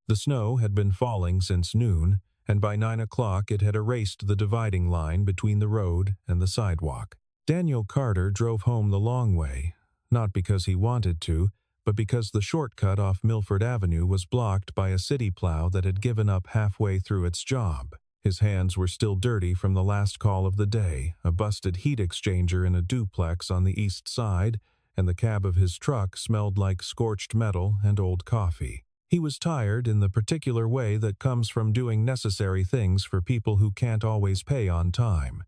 The snow had been falling since noon, and by 9 o'clock it had erased the dividing line between the road and the sidewalk. Daniel Carter drove home the long way, not because he wanted to, but because the shortcut off Milford Avenue was blocked by a city plow that had given up halfway through its job. His hands were still dirty from the last call of the day, a busted heat exchanger in a duplex on the east side, and the cab of his truck smelled like scorched metal and old coffee. He was tired in the particular way that comes from doing necessary things for people who can't always pay on time.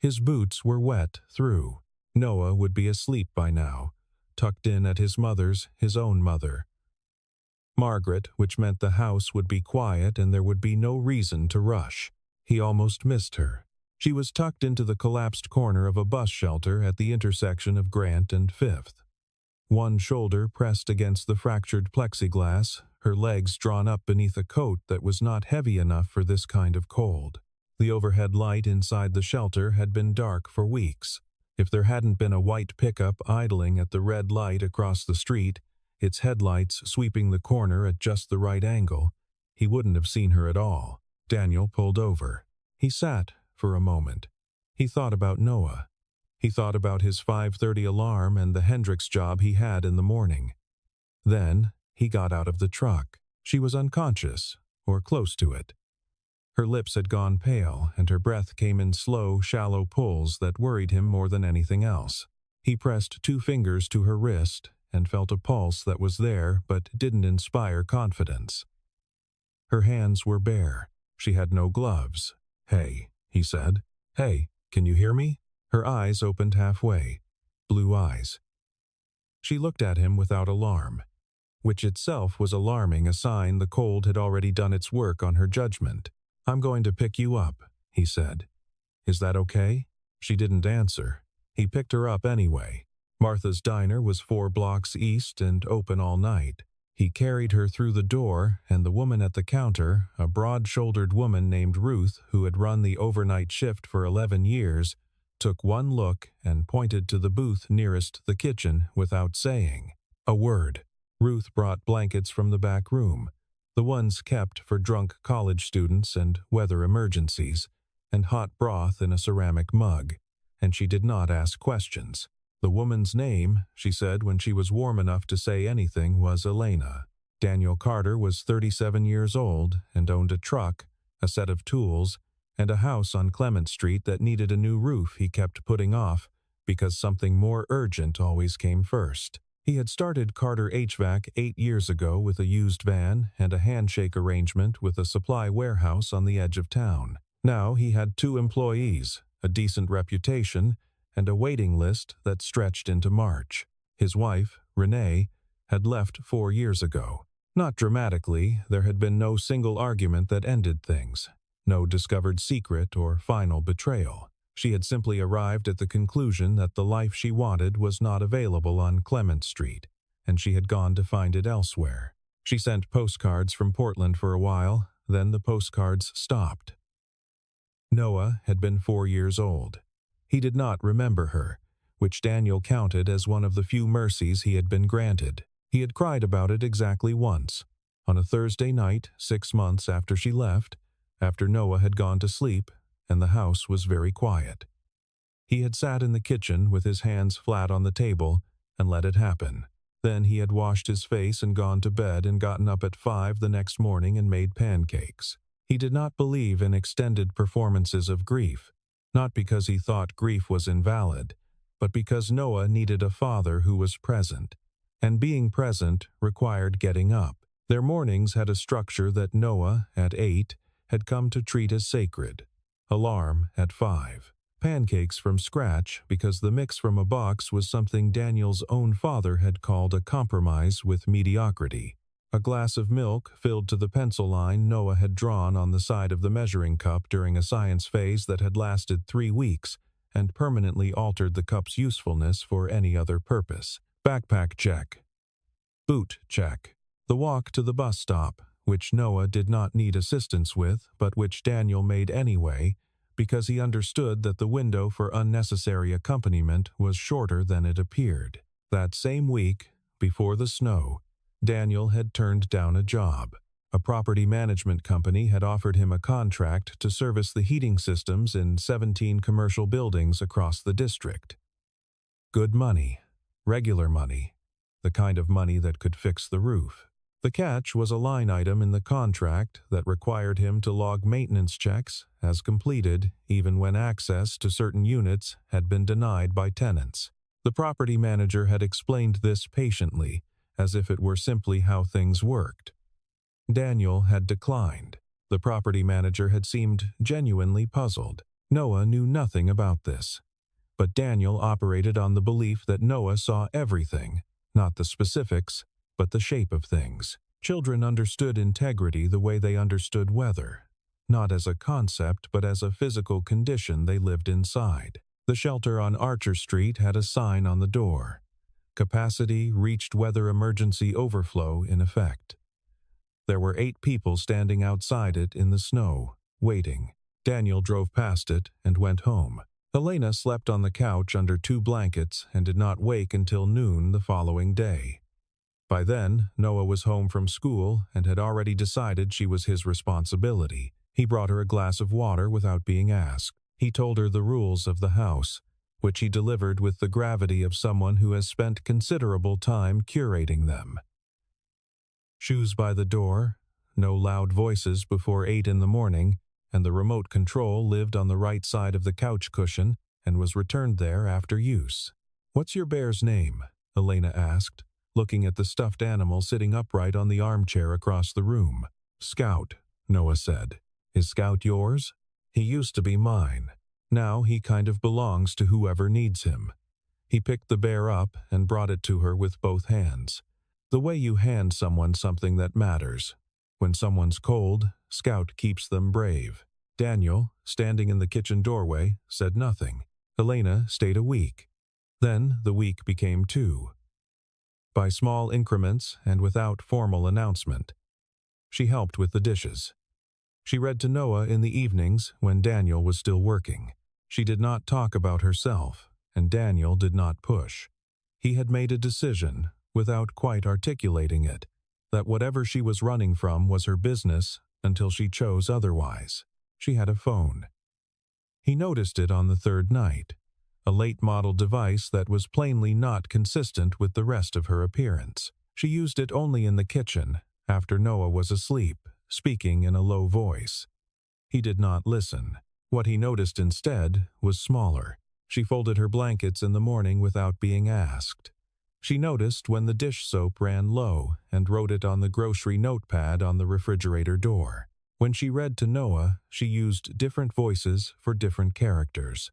His boots were wet through. Noah would be asleep by now, tucked in at his mother's, his own mother. Margaret, which meant the house would be quiet and there would be no reason to rush. He almost missed her. She was tucked into the collapsed corner of a bus shelter at the intersection of Grant and Fifth. One shoulder pressed against the fractured plexiglass, her legs drawn up beneath a coat that was not heavy enough for this kind of cold. The overhead light inside the shelter had been dark for weeks. If there hadn't been a white pickup idling at the red light across the street, its headlights sweeping the corner at just the right angle, he wouldn't have seen her at all. Daniel pulled over. He sat for a moment. He thought about Noah. He thought about his 5:30 alarm and the Hendricks job he had in the morning. Then he got out of the truck. She was unconscious, or close to it. Her lips had gone pale, and her breath came in slow, shallow pulls that worried him more than anything else. He pressed 2 fingers to her wrist and felt a pulse that was there but didn't inspire confidence. Her hands were bare. She had no gloves. "Hey," he said. "Hey, can you hear me?" Her eyes opened halfway. Blue eyes. She looked at him without alarm, which itself was alarming, a sign the cold had already done its work on her judgment. "I'm going to pick you up," he said. "Is that okay?" She didn't answer. He picked her up anyway. Martha's Diner was 4 blocks east and open all night. He carried her through the door, and the woman at the counter, a broad-shouldered woman named Ruth who had run the overnight shift for 11 years, took one look and pointed to the booth nearest the kitchen without saying a word. Ruth brought blankets from the back room, the ones kept for drunk college students and weather emergencies, and hot broth in a ceramic mug, and she did not ask questions. The woman's name, she said when she was warm enough to say anything, was Elena. Daniel Carter was 37 years old and owned a truck, a set of tools, and a house on Clement Street that needed a new roof he kept putting off because something more urgent always came first. He had started Carter HVAC 8 years ago with a used van and a handshake arrangement with a supply warehouse on the edge of town. Now he had 2 employees, a decent reputation, and a waiting list that stretched into March. His wife, Renee, had left 4 years ago. Not dramatically, there had been no single argument that ended things, no discovered secret or final betrayal. She had simply arrived at the conclusion that the life she wanted was not available on Clement Street, and she had gone to find it elsewhere. She sent postcards from Portland for a while, then the postcards stopped. Noah had been 4 years old. He did not remember her, which Daniel counted as one of the few mercies he had been granted. He had cried about it exactly once, on a Thursday night 6 months after she left, after Noah had gone to sleep and the house was very quiet. He had sat in the kitchen with his hands flat on the table and let it happen. Then he had washed his face and gone to bed and gotten up at 5 the next morning and made pancakes. He did not believe in extended performances of grief, not because he thought grief was invalid, but because Noah needed a father who was present, and being present required getting up. Their mornings had a structure that Noah, at 8, had come to treat as sacred. Alarm at 5. Pancakes from scratch because the mix from a box was something Daniel's own father had called a compromise with mediocrity. A glass of milk filled to the pencil line Noah had drawn on the side of the measuring cup during a science phase that had lasted 3 weeks and permanently altered the cup's usefulness for any other purpose. Backpack check. Boot check. The walk to the bus stop, which Noah did not need assistance with, but which Daniel made anyway, because he understood that the window for unnecessary accompaniment was shorter than it appeared. That same week, before the snow, Daniel had turned down a job. A property management company had offered him a contract to service the heating systems in 17 commercial buildings across the district. Good money, regular money, the kind of money that could fix the roof. The catch was a line item in the contract that required him to log maintenance checks as completed even when access to certain units had been denied by tenants. The property manager had explained this patiently, as if it were simply how things worked. Daniel had declined. The property manager had seemed genuinely puzzled. Noah knew nothing about this. But Daniel operated on the belief that Noah saw everything, not the specifics, but the shape of things. Children understood integrity the way they understood weather, not as a concept but as a physical condition they lived inside. The shelter on Archer Street had a sign on the door. Capacity reached weather emergency overflow in effect. There were 8 people standing outside it in the snow, waiting. Daniel drove past it and went home. Elena slept on the couch under 2 blankets and did not wake until noon the following day. By then, Noah was home from school and had already decided she was his responsibility. He brought her a glass of water without being asked. He told her the rules of the house, which he delivered with the gravity of someone who has spent considerable time curating them. Shoes by the door, no loud voices before 8 in the morning, and the remote control lived on the right side of the couch cushion and was returned there after use. "What's your bear's name?" Elena asked, looking at the stuffed animal sitting upright on the armchair across the room. "Scout," Noah said. "Is Scout yours?" "He used to be mine. Now he kind of belongs to whoever needs him." He picked the bear up and brought it to her with both hands. The way you hand someone something that matters. When someone's cold, Scout keeps them brave. Daniel, standing in the kitchen doorway, said nothing. Elena stayed a week. Then the week became 2. By small increments and without formal announcement. She helped with the dishes. She read to Noah in the evenings when Daniel was still working. She did not talk about herself, and Daniel did not push. He had made a decision, without quite articulating it, that whatever she was running from was her business until she chose otherwise. She had a phone. He noticed it on the 3rd night, a late-model device that was plainly not consistent with the rest of her appearance. She used it only in the kitchen, after Noah was asleep, speaking in a low voice. He did not listen. What he noticed instead was smaller. She folded her blankets in the morning without being asked. She noticed when the dish soap ran low and wrote it on the grocery notepad on the refrigerator door. When she read to Noah, she used different voices for different characters.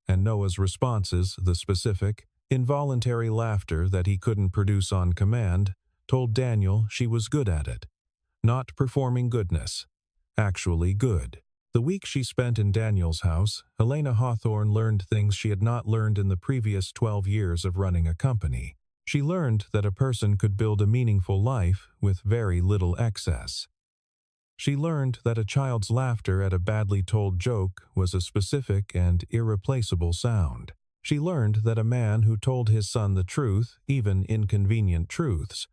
And Noah's responses, the specific, involuntary laughter that he couldn't produce on command, told Daniel she was good at it. Not performing goodness. Actually good. The week she spent in Daniel's house, Elena Hawthorne learned things she had not learned in the previous 12 years of running a company. She learned that a person could build a meaningful life with very little excess. She learned that a child's laughter at a badly told joke was a specific and irreplaceable sound. She learned that a man who told his son the truth, even inconvenient truths,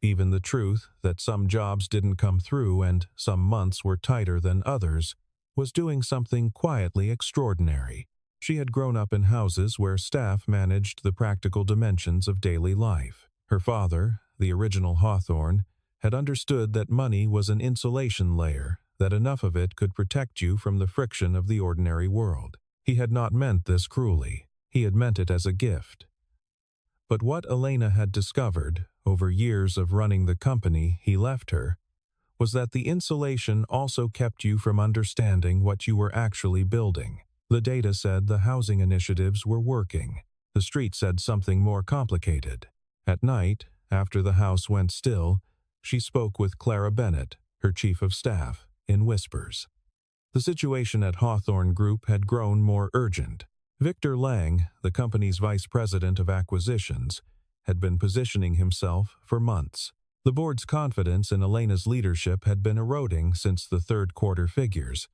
even the truth that some jobs didn't come through and some months were tighter than others, was doing something quietly extraordinary. She had grown up in houses where staff managed the practical dimensions of daily life. Her father, the original Hawthorne, had understood that money was an insulation layer, that enough of it could protect you from the friction of the ordinary world. He had not meant this cruelly. He had meant it as a gift. But what Elena had discovered, over years of running the company he left her, was that the insulation also kept you from understanding what you were actually building. The data said the housing initiatives were working. The street said something more complicated. At night, after the house went still, she spoke with Clara Bennett, her chief of staff, in whispers. The situation at Hawthorne Group had grown more urgent. Victor Lang, the company's vice president of acquisitions, had been positioning himself for months. The board's confidence in Elena's leadership had been eroding since the 3rd quarter figures,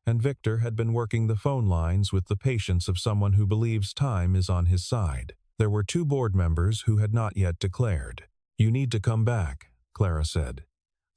and Victor had been working the phone lines with the patience of someone who believes time is on his side. There were 2 board members who had not yet declared. "You need to come back," Clara said.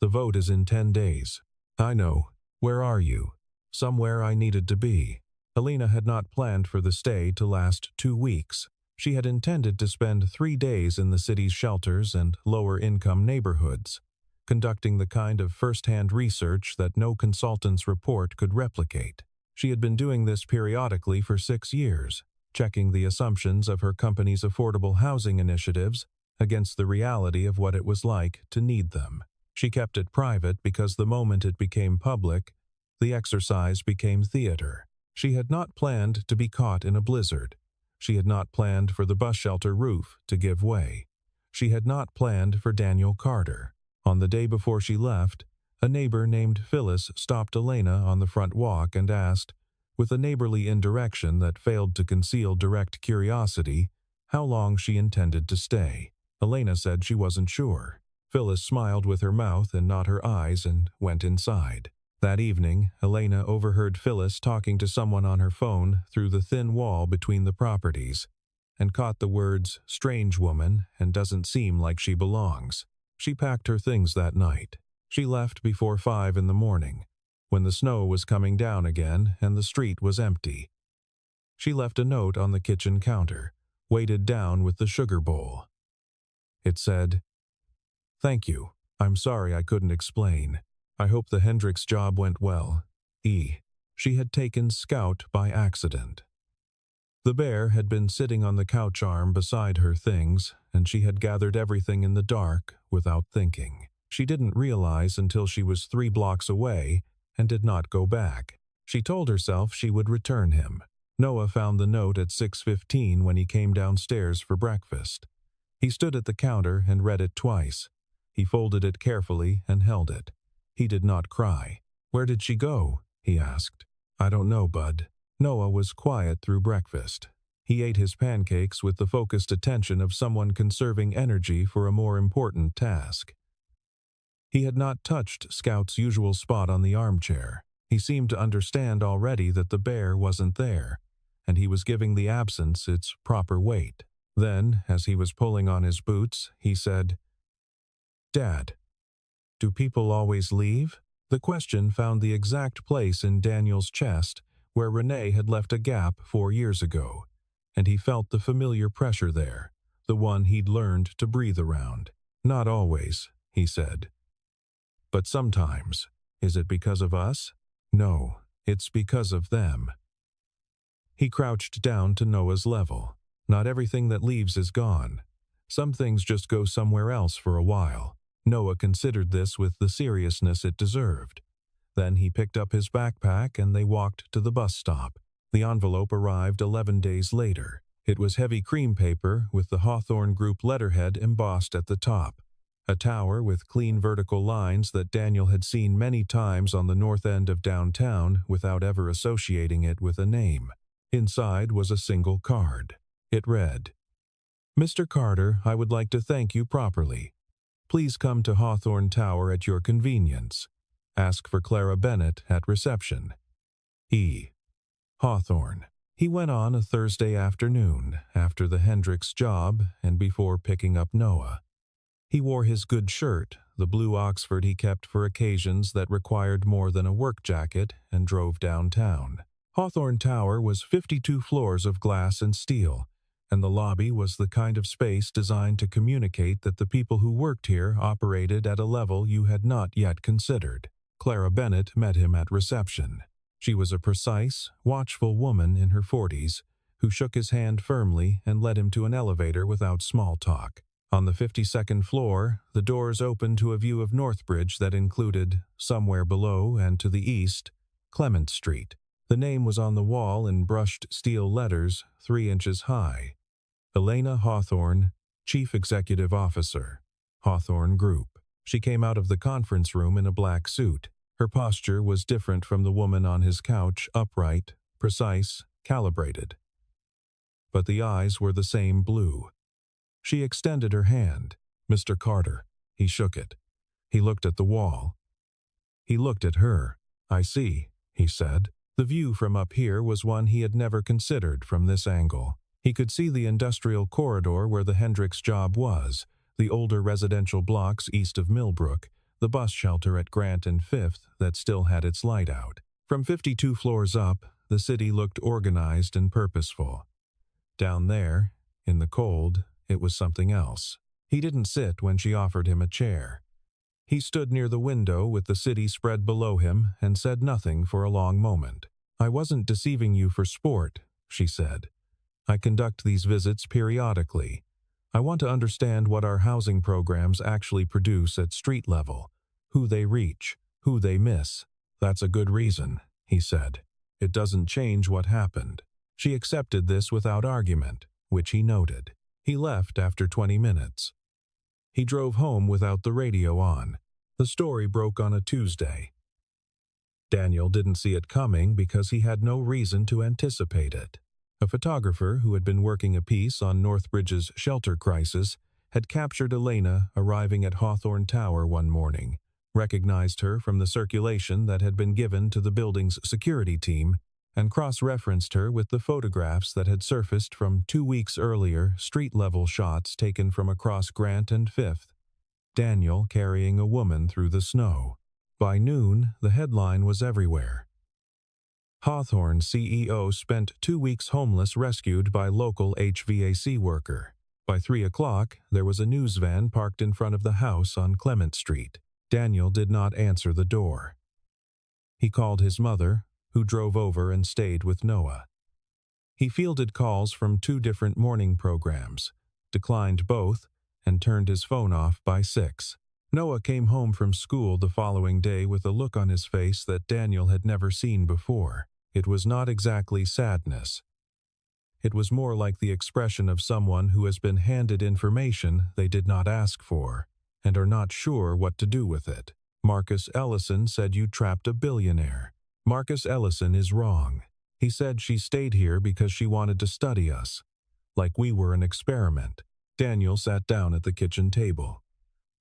"The vote is in 10 days. I know. Where are you?" "Somewhere I needed to be." Elena had not planned for the stay to last 2 weeks. She had intended to spend 3 days in the city's shelters and lower-income neighborhoods, conducting the kind of first-hand research that no consultant's report could replicate. She had been doing this periodically for 6 years, checking the assumptions of her company's affordable housing initiatives against the reality of what it was like to need them. She kept it private because the moment it became public, the exercise became theater. She had not planned to be caught in a blizzard. She had not planned for the bus shelter roof to give way. She had not planned for Daniel Carter. On the day before she left, a neighbor named Phyllis stopped Elena on the front walk and asked, with a neighborly indirection that failed to conceal direct curiosity, how long she intended to stay. Elena said she wasn't sure. Phyllis smiled with her mouth and not her eyes and went inside. That evening, Elena overheard Phyllis talking to someone on her phone through the thin wall between the properties, and caught the words, "strange woman," and "doesn't seem like she belongs." She packed her things that night. She left before 5 in the morning, when the snow was coming down again and the street was empty. She left a note on the kitchen counter, weighted down with the sugar bowl. It said, "Thank you. I'm sorry I couldn't explain. I hope the Hendricks job went well. E." She had taken Scout by accident. The bear had been sitting on the couch arm beside her things, and she had gathered everything in the dark without thinking. She didn't realize until she was 3 blocks away and did not go back. She told herself she would return him. Noah found the note at 6:15 when he came downstairs for breakfast. He stood at the counter and read it twice. He folded it carefully and held it. He did not cry. "Where did she go?" he asked. "I don't know, Bud." Noah was quiet through breakfast. He ate his pancakes with the focused attention of someone conserving energy for a more important task. He had not touched Scout's usual spot on the armchair. He seemed to understand already that the bear wasn't there, and he was giving the absence its proper weight. Then, as he was pulling on his boots, he said, "Dad, do people always leave?" The question found the exact place in Daniel's chest where Renee had left a gap 4 years ago, and he felt the familiar pressure there, the one he'd learned to breathe around. "Not always," he said. "But sometimes. Is it because of us?" "No, it's because of them." He crouched down to Noah's level. Not everything that leaves is gone. Some things just go somewhere else for a while. Noah considered this with the seriousness it deserved. Then he picked up his backpack and they walked to the bus stop. The envelope arrived 11 days later. It was heavy cream paper with the Hawthorne Group letterhead embossed at the top. A tower with clean vertical lines that Daniel had seen many times on the north end of downtown without ever associating it with a name. Inside was a single card. It read, "Mr. Carter, I would like to thank you properly. Please come to Hawthorne Tower at your convenience. Ask for Clara Bennett at reception. E. Hawthorne." He went on a Thursday afternoon, after the Hendricks job and before picking up Noah. He wore his good shirt, the blue Oxford he kept for occasions that required more than a work jacket, and drove downtown. Hawthorne Tower was 52 floors of glass and steel, and the lobby was the kind of space designed to communicate that the people who worked here operated at a level you had not yet considered. Clara Bennett met him at reception. She was a precise, watchful woman in her 40s, who shook his hand firmly and led him to an elevator without small talk. On the 52nd floor, the doors opened to a view of Northbridge that included, somewhere below and to the east, Clement Street. The name was on the wall in brushed steel letters 3 inches high. Elena Hawthorne, Chief Executive Officer, Hawthorne Group. She came out of the conference room in a black suit. Her posture was different from the woman on his couch, upright, precise, calibrated. But the eyes were the same blue. She extended her hand. "Mr. Carter." He shook it. He looked at the wall. He looked at her. "I see," he said. The view from up here was one he had never considered from this angle. He could see the industrial corridor where the Hendricks job was, the older residential blocks east of Millbrook, the bus shelter at Grant and Fifth that still had its light out. From 52 floors up, the city looked organized and purposeful. Down there, in the cold, it was something else. He didn't sit when she offered him a chair. He stood near the window with the city spread below him and said nothing for a long moment. "I wasn't deceiving you for sport," she said. "I conduct these visits periodically. I want to understand what our housing programs actually produce at street level, who they reach, who they miss." "That's a good reason," he said. "It doesn't change what happened." She accepted this without argument, which he noted. He left after 20 minutes. He drove home without the radio on. The story broke on a Tuesday. Daniel didn't see it coming because he had no reason to anticipate it. A photographer who had been working a piece on Northbridge's shelter crisis had captured Elena arriving at Hawthorne Tower one morning, recognized her from the circulation that had been given to the building's security team, and cross-referenced her with the photographs that had surfaced from 2 weeks earlier street-level shots taken from across Grant and Fifth. Daniel carrying a woman through the snow. By noon, the headline was everywhere. Hawthorne CEO spent 2 weeks homeless rescued by local HVAC worker. By 3 o'clock, there was a news van parked in front of the house on Clement Street. Daniel did not answer the door. He called his mother, who drove over and stayed with Noah. He fielded calls from 2 different morning programs, declined both, and turned his phone off by 6. Noah came home from school the following day with a look on his face that Daniel had never seen before. It was not exactly sadness. It was more like the expression of someone who has been handed information they did not ask for, and are not sure what to do with it. "Marcus Ellison said you trapped a billionaire. Marcus Ellison is wrong. He said she stayed here because she wanted to study us, like we were an experiment." Daniel sat down at the kitchen table.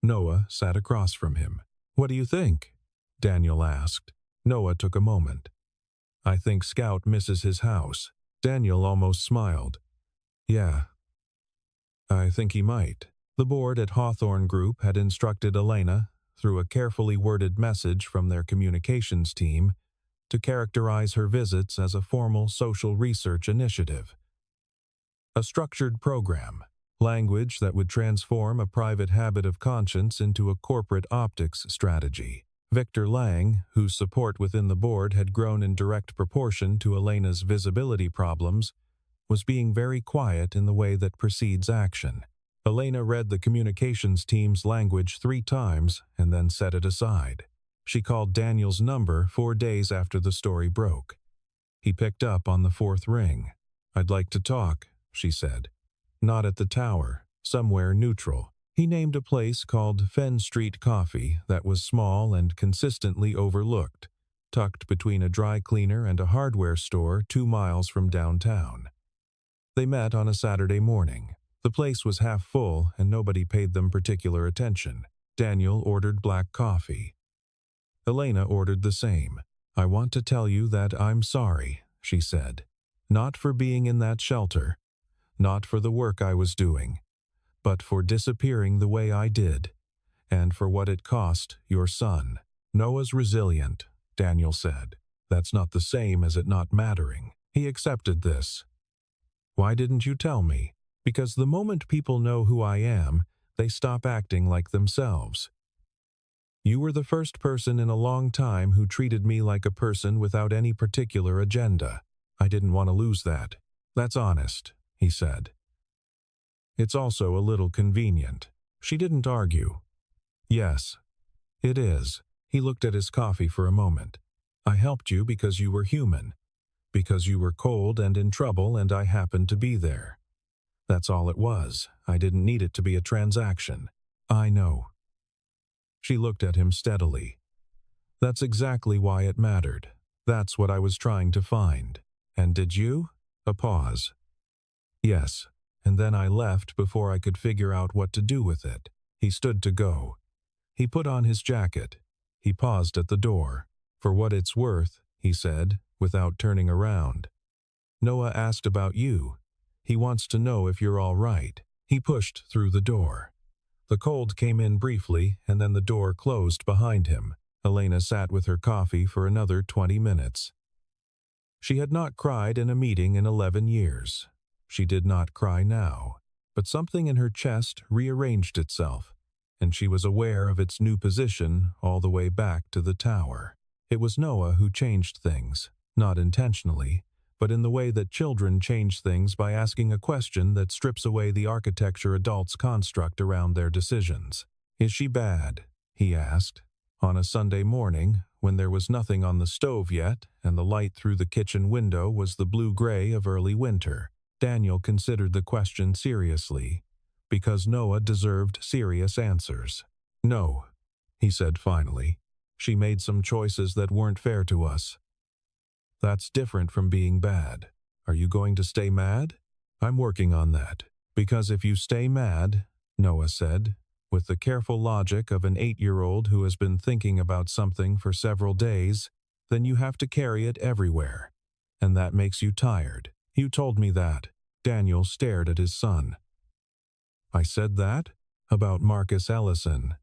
Noah sat across from him. "What do you think?" Daniel asked. Noah took a moment. "I think Scout misses his house." Daniel almost smiled. "Yeah, I think he might." The board at Hawthorne Group had instructed Elena, through a carefully worded message from their communications team, to characterize her visits as a formal social research initiative. A structured program, language that would transform a private habit of conscience into a corporate optics strategy. Victor Lang, whose support within the board had grown in direct proportion to Elena's visibility problems, was being very quiet in the way that precedes action. Elena read the communications team's language 3 times and then set it aside. She called Daniel's number 4 days after the story broke. He picked up on the 4th ring. "I'd like to talk," she said. "Not at the tower, somewhere neutral." He named a place called Fenn Street Coffee that was small and consistently overlooked, tucked between a dry cleaner and a hardware store 2 miles from downtown. They met on a Saturday morning. The place was half full and nobody paid them particular attention. Daniel ordered black coffee. Elena ordered the same. "I want to tell you that I'm sorry," she said. "Not for being in that shelter, not for the work I was doing, but for disappearing the way I did, and for what it cost your son." "Noah's resilient," Daniel said. "That's not the same as it not mattering." He accepted this. "Why didn't you tell me?" "Because the moment people know who I am, they stop acting like themselves. You were the first person in a long time who treated me like a person without any particular agenda. I didn't want to lose that." "That's honest," he said. "It's also a little convenient." She didn't argue. "Yes, it is." He looked at his coffee for a moment. "I helped you because you were human, because you were cold and in trouble and I happened to be there. That's all it was. I didn't need it to be a transaction." "I know." She looked at him steadily. "That's exactly why it mattered. That's what I was trying to find." "And did you?" A pause. "Yes, and then I left before I could figure out what to do with it." He stood to go. He put on his jacket. He paused at the door. "For what it's worth," he said, without turning around. "Noah asked about you. He wants to know if you're all right." He pushed through the door. The cold came in briefly, and then the door closed behind him. Elena sat with her coffee for another 20 minutes. She had not cried in a meeting in 11 years. She did not cry now, but something in her chest rearranged itself, and she was aware of its new position all the way back to the tower. It was Noah who changed things, not intentionally, but in the way that children change things by asking a question that strips away the architecture adults construct around their decisions. "Is she bad?" he asked. On a Sunday morning, when there was nothing on the stove yet, and the light through the kitchen window was the blue-gray of early winter, Daniel considered the question seriously, because Noah deserved serious answers. "No," he said finally. "She made some choices that weren't fair to us." "That's different from being bad. Are you going to stay mad?" "I'm working on that. Because if you stay mad," Noah said, with the careful logic of an 8-year-old who has been thinking about something for several days, "then you have to carry it everywhere. And that makes you tired." "You told me that." Daniel stared at his son. "I said that? About Marcus Ellison."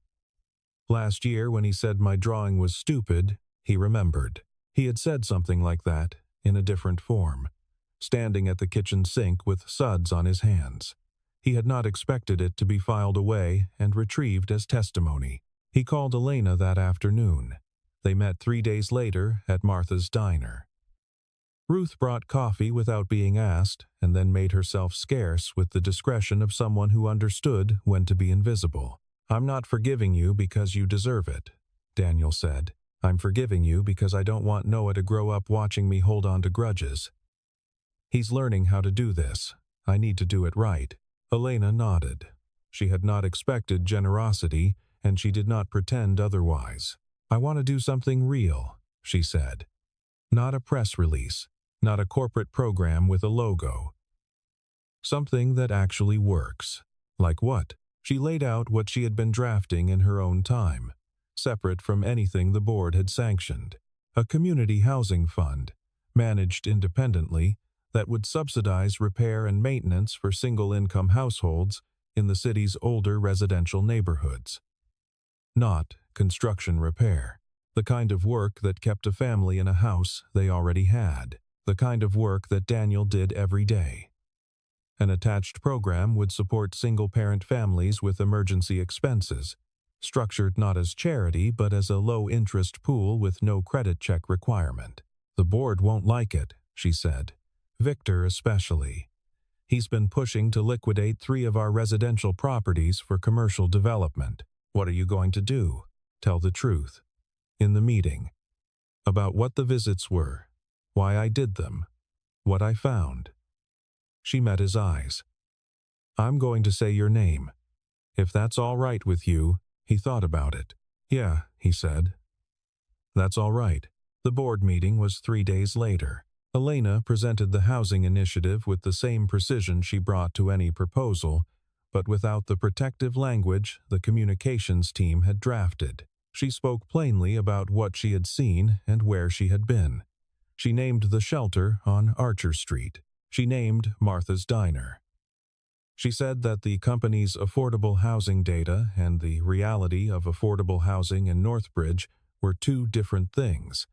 Last year, when he said my drawing was stupid, he remembered. He had said something like that, in a different form, standing at the kitchen sink with suds on his hands. He had not expected it to be filed away and retrieved as testimony. He called Elena that afternoon. They met 3 days later at Martha's diner. Ruth brought coffee without being asked, and then made herself scarce with the discretion of someone who understood when to be invisible. "I'm not forgiving you because you deserve it," Daniel said. "I'm forgiving you because I don't want Noah to grow up watching me hold on to grudges. He's learning how to do this. I need to do it right." Elena nodded. She had not expected generosity, and she did not pretend otherwise. "I want to do something real," she said. "Not a press release, not a corporate program with a logo. Something that actually works." "Like what?" She laid out what she had been drafting in her own time, separate from anything the board had sanctioned. A community housing fund, managed independently, that would subsidize repair and maintenance for single-income households in the city's older residential neighborhoods. Not construction repair. The kind of work that kept a family in a house they already had. The kind of work that Daniel did every day. An attached program would support single-parent families with emergency expenses, structured not as charity but as a low-interest pool with no credit check requirement. "The board won't like it," she said. "Victor especially. He's been pushing to liquidate 3 of our residential properties for commercial development." "What are you going to do?" "Tell the truth. In the meeting. About what the visits were, why I did them, what I found." She met his eyes. "I'm going to say your name. If that's all right with you." He thought about it. "Yeah," he said. "That's all right." The board meeting was 3 days later. Elena presented the housing initiative with the same precision she brought to any proposal, but without the protective language the communications team had drafted. She spoke plainly about what she had seen and where she had been. She named the shelter on Archer Street. She named Martha's Diner. She said that the company's affordable housing data and the reality of affordable housing in Northbridge were 2 different things,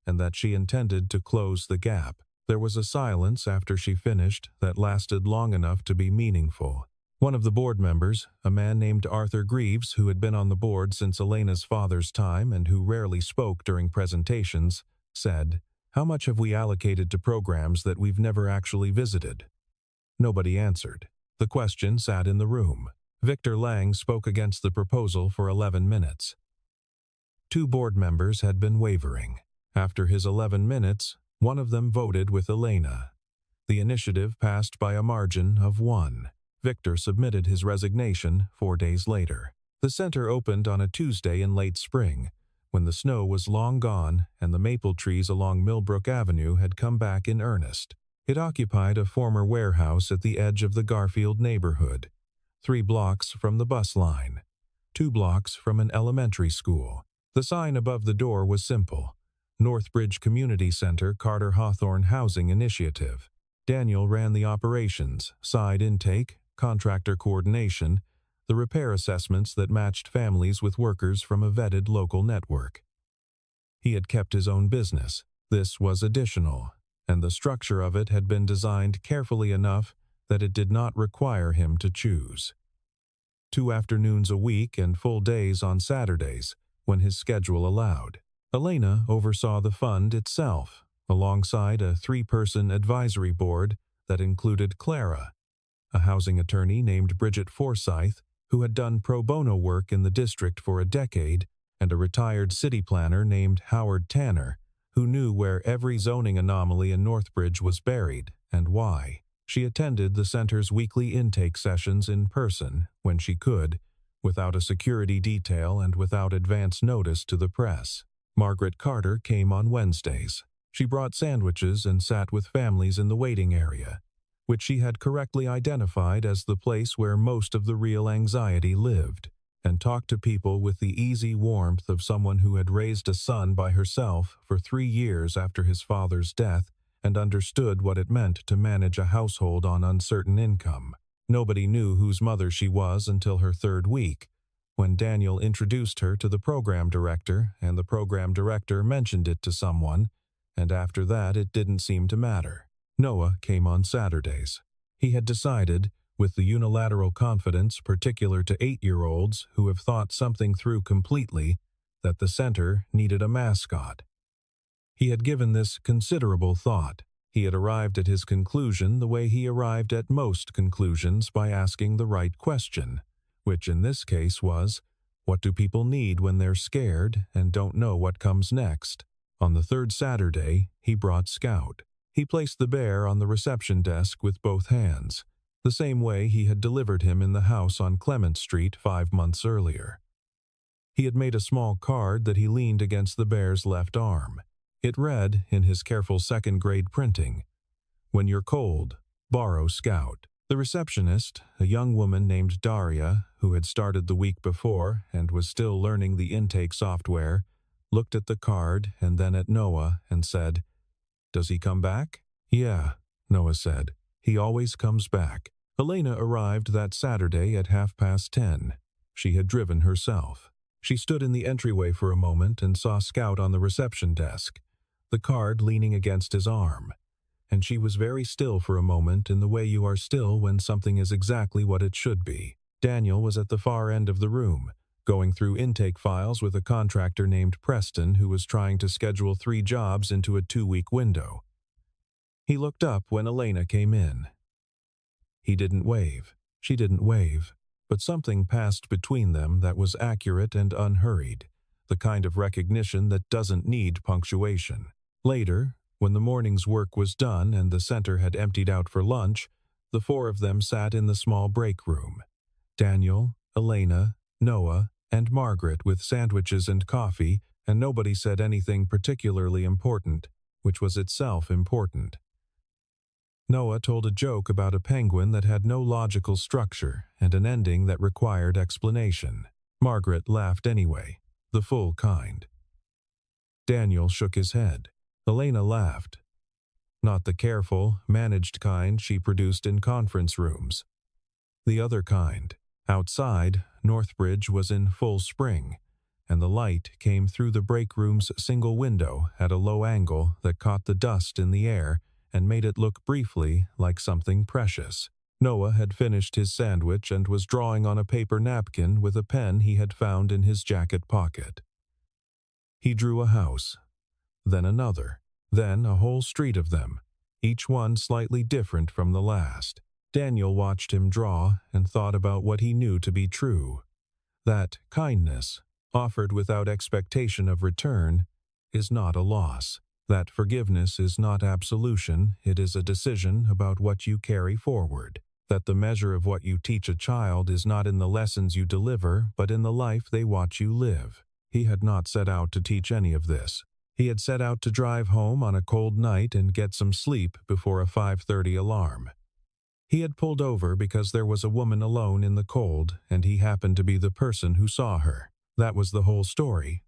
and that she intended to close the gap. There was a silence after she finished that lasted long enough to be meaningful. One of the board members, a man named Arthur Greaves, who had been on the board since Elena's father's time and who rarely spoke during presentations, said, "How much have we allocated to programs that we've never actually visited?" Nobody answered. The question sat in the room. Victor Lang spoke against the proposal for 11 minutes. 2 board members had been wavering. After his 11 minutes, one of them voted with Elena. The initiative passed by a margin of 1. Victor submitted his resignation 4 days later. The center opened on a Tuesday in late spring, when the snow was long gone and the maple trees along Millbrook Avenue had come back in earnest. It occupied a former warehouse at the edge of the Garfield neighborhood, 3 blocks from the bus line, 2 blocks from an elementary school. The sign above the door was simple: Northbridge Community Center Carter Hawthorne Housing Initiative. Daniel ran the operations, side intake, contractor coordination, the repair assessments that matched families with workers from a vetted local network. He had kept his own business. This was additional, and the structure of it had been designed carefully enough that it did not require him to choose. 2 afternoons a week and full days on Saturdays, when his schedule allowed. Elena oversaw the fund itself, alongside a 3-person advisory board that included Clara, a housing attorney named Bridget Forsyth, who had done pro bono work in the district for a decade, and a retired city planner named Howard Tanner, who knew where every zoning anomaly in Northbridge was buried and why. She attended the center's weekly intake sessions in person when she could, without a security detail and without advance notice to the press. Margaret Carter came on Wednesdays. She brought sandwiches and sat with families in the waiting area, which she had correctly identified as the place where most of the real anxiety lived, and talked to people with the easy warmth of someone who had raised a son by herself for 3 years after his father's death and understood what it meant to manage a household on uncertain income. Nobody knew whose mother she was until her 3rd week, when Daniel introduced her to the program director, and the program director mentioned it to someone, and after that it didn't seem to matter. Noah came on Saturdays. He had decided, with the unilateral confidence particular to 8-year-olds who have thought something through completely, that the center needed a mascot. He had given this considerable thought. He had arrived at his conclusion the way he arrived at most conclusions, by asking the right question, which in this case was, what do people need when they're scared and don't know what comes next? On the 3rd Saturday, he brought Scout. He placed the bear on the reception desk with both hands, the same way he had delivered him in the house on Clement Street 5 months earlier. He had made a small card that he leaned against the bear's left arm. It read, in his careful 2nd-grade printing, "When you're cold, borrow Scout." The receptionist, a young woman named Daria, who had started the week before and was still learning the intake software, looked at the card and then at Noah and said, "Does he come back?" "Yeah," Noah said. "He always comes back." Elena arrived that Saturday at 10:30. She had driven herself. She stood in the entryway for a moment and saw Scout on the reception desk, the card leaning against his arm. And she was very still for a moment, in the way you are still when something is exactly what it should be. Daniel was at the far end of the room, going through intake files with a contractor named Preston who was trying to schedule 3 jobs into a 2-week window. He looked up when Elena came in. He didn't wave. She didn't wave. But something passed between them that was accurate and unhurried, the kind of recognition that doesn't need punctuation. Later, when the morning's work was done and the center had emptied out for lunch, the 4 of them sat in the small break room. Daniel, Elena, Noah, and Margaret with sandwiches and coffee, and nobody said anything particularly important, which was itself important. Noah told a joke about a penguin that had no logical structure and an ending that required explanation. Margaret laughed anyway, the full kind. Daniel shook his head. Elena laughed. Not the careful, managed kind she produced in conference rooms. The other kind. Outside, Northbridge was in full spring, and the light came through the break room's single window at a low angle that caught the dust in the air and made it look briefly like something precious. Noah had finished his sandwich and was drawing on a paper napkin with a pen he had found in his jacket pocket. He drew a house, then another, then a whole street of them, each one slightly different from the last. Daniel watched him draw and thought about what he knew to be true, that kindness, offered without expectation of return, is not a loss, that forgiveness is not absolution, it is a decision about what you carry forward, that the measure of what you teach a child is not in the lessons you deliver, but in the life they watch you live. He had not set out to teach any of this. He had set out to drive home on a cold night and get some sleep before a 5:30 alarm. He had pulled over because there was a woman alone in the cold, and he happened to be the person who saw her. That was the whole story,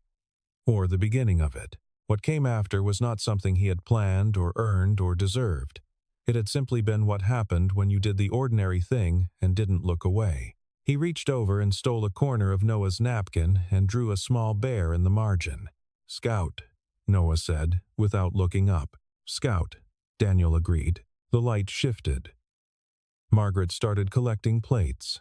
or the beginning of it. What came after was not something he had planned or earned or deserved. It had simply been what happened when you did the ordinary thing and didn't look away. He reached over and stole a corner of Noah's napkin and drew a small bear in the margin. "Scout," Noah said, without looking up. "Scout," Daniel agreed. The light shifted. Margaret started collecting plates.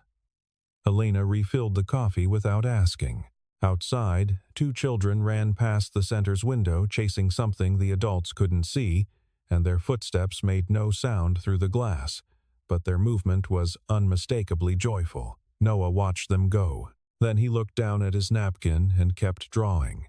Elena refilled the coffee without asking. Outside, 2 children ran past the center's window chasing something the adults couldn't see, and their footsteps made no sound through the glass, but their movement was unmistakably joyful. Noah watched them go. Then he looked down at his napkin and kept drawing.